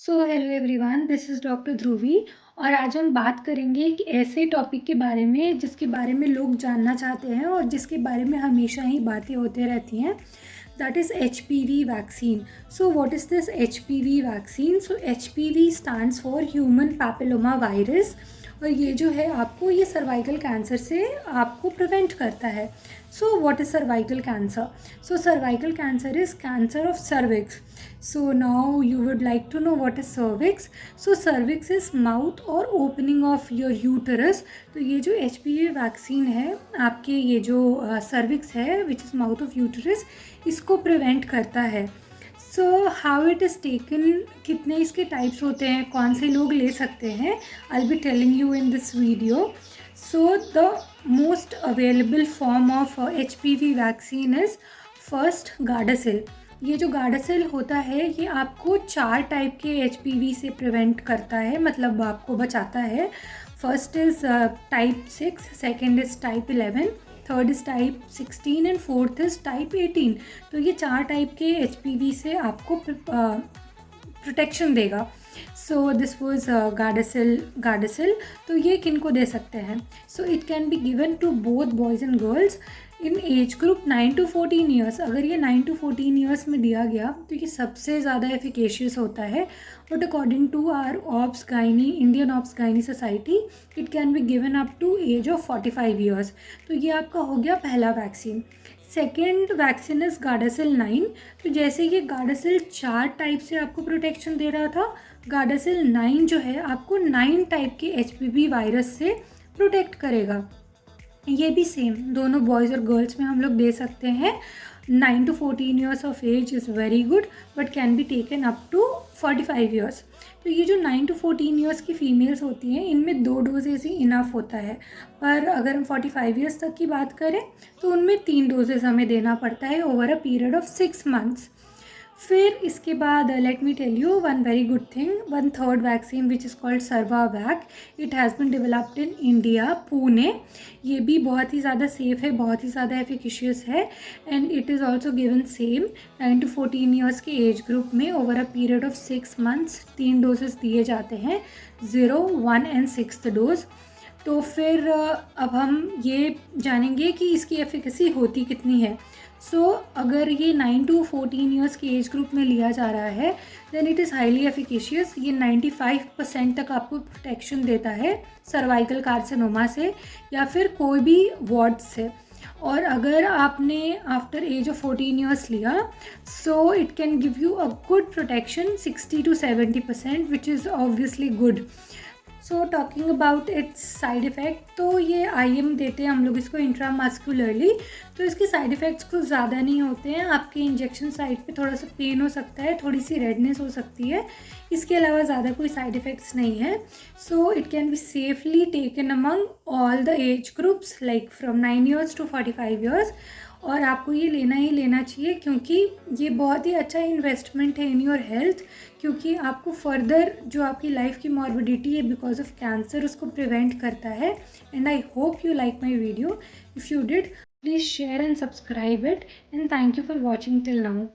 So hello everyone, this is doctor Dhruvi. और आज हम बात करेंगे एक ऐसे टॉपिक के बारे में जिसके बारे में लोग जानना चाहते हैं और जिसके बारे में हमेशा ही बातें होते रहती हैं। That is HPV vaccine. So what is this HPV vaccine? So HPV stands for human papilloma virus. और ये जो है आपको ये सर्वाइकल कैंसर से आपको प्रिवेंट करता है। So what is cervical cancer? So cervical cancer is cancer of cervix. So now you would like to know what is cervix. So cervix is mouth और opening of your uterus. तो ये जो HPV vaccine है आपके ये जो cervix है which is mouth of uterus, इसको प्रिवेंट करता है। So how it is taken, कितने इसके टाइप्स होते हैं, कौन से लोग ले सकते हैं, I will be telling you in this video. So the most available form of HPV vaccine is first Gardasil. ये जो गार्डासिल होता है ये आपको 4 टाइप के HPV से प्रिवेंट करता है, मतलब आपको बचाता है। First is type 6, second is type 11, third is type 16 and fourth is type 18। तो ये 4 टाइप के HPV से आपको प्रोटेक्शन देगा। So this was Gardasil. तो ये किन को दे सकते हैं? So it can be given to both boys and girls in age group 9 to 14 years. अगर ये 9 to 14 ईयर्स में दिया गया तो ये सबसे ज़्यादा एफिकेशियस होता है। But according to our obs gyne, Indian obs gyne society, it can be given up to age of 45 years. तो ये आपका हो गया पहला vaccine. Second vaccine is Gardasil 9। तो जैसे ये गार्डासिल 4 टाइप से आपको प्रोटेक्शन दे रहा था, गार्डासिल 9 जो है आपको 9 टाइप के HPV वायरस से प्रोटेक्ट करेगा। ये भी सेम दोनों बॉयज़ और गर्ल्स में हम लोग दे सकते हैं। 9 to 14 years of age is very good but can be taken up to 45 years. तो ये जो 9 to 14 ईयर्स की फीमेल्स होती हैं इनमें 2 डोजेज ही इनफ होता है। पर अगर हम 45 ईयर्स तक की बात करें तो उनमें 3 डोजेज हमें देना पड़ता है over a period of 6 months. फिर इसके बाद let me tell you one very good thing, one third vaccine which is called Cervavac. It has been developed in India, Pune. ये भी बहुत ही ज़्यादा सेफ़ है, बहुत ही ज़्यादा एफिशियस है and it is also given same 9 to 14 years के एज ग्रुप में over a period of 6 months. 3 doses दिए जाते हैं, 0, 1 एंड 6th डोज। तो फिर अब हम ये जानेंगे कि इसकी एफिकेसी होती कितनी है। सो अगर ये 9 to 14 ईयर्स के एज ग्रुप में लिया जा रहा है then it is highly efficacious. ये 95% तक आपको प्रोटेक्शन देता है सर्वाइकल कार्सिनोमा से या फिर कोई भी वार्ड से। और अगर आपने आफ्टर एज ऑफ 14 ईयर्स लिया सो it can give you a good protection 60 to 70%, which is obviously good. So talking about it's side effect, तो ये IM देते हैं हम लोग इसको इंट्रामस्कुलरली। तो इसके साइड इफ़ेक्ट्स कुछ ज़्यादा नहीं होते हैं। आपके इंजेक्शन साइट पे थोड़ा सा पेन हो सकता है, थोड़ी सी रेडनेस हो सकती है, इसके अलावा ज़्यादा कोई साइड इफ़ेक्ट्स नहीं है। सो it can be safely taken among all the age groups like from 9 years to 45 years. और आपको ये लेना ही लेना चाहिए क्योंकि ये बहुत ही अच्छा इन्वेस्टमेंट है इन योर हेल्थ, क्योंकि आपको फर्दर जो आपकी लाइफ की मॉर्बिडिटी है बिकॉज ऑफ कैंसर उसको प्रिवेंट करता है। And I hope you like my video. If you did, please share and subscribe it and thank you for watching till now.